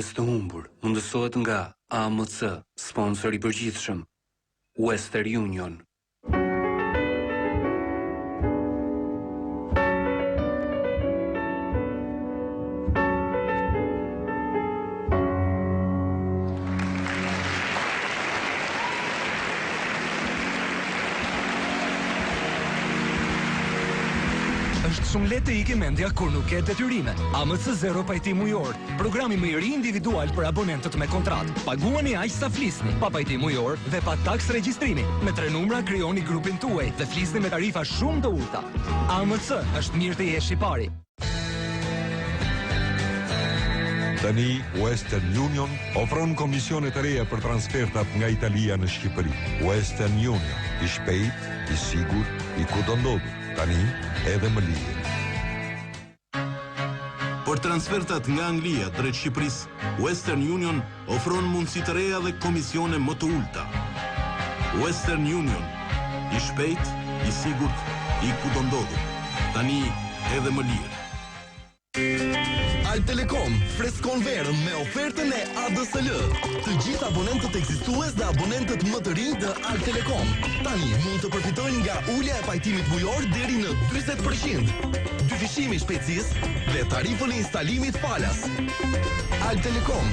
Vetes të humbur mundësohet nga AMC, sponsor i përgjithshëm, Western Union. Është shumë lehtë të ikë mendja kur nuk ke detyrime. AMC Zero pajtim ujor, programi më i ri individual për abonentët me kontratë. Paguani aq sa flisni, pa pajtim ujor dhe pa taks regjistrimi. Me 3 numra krijoni grupin tuaj dhe flisni me tarifa shumë të ulta. AMC është mirë të jesh i pari. Tani Western Union ofron komisione të reja për transfertat nga Italia në Shqipëri. Western Union, i shpejt, i sigur, i kudo ndodhur. Tani edhe më lirë. Për transfertat nga Anglia drejt Shqipërisë, Western Union ofron mundësi të reja dhe komisione më të ulta. Western Union, i shpejt, i sigurt, i kudo ndodhur. Tani edhe më lirë. Alt Telekom freskon verën me ofertën e ADSL. Të gjithë abonentët ekzistues dhe abonentët më të rinj të Alt Telekom tani mund të përfitojnë nga ulja e pajtimit bujor deri në 40%, dyfishimi shpejtësisë dhe tarifën e instalimit falas. Alt Telekom,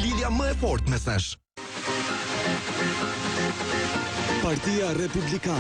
lidhja më e fortë mes nesh. Partia Republikane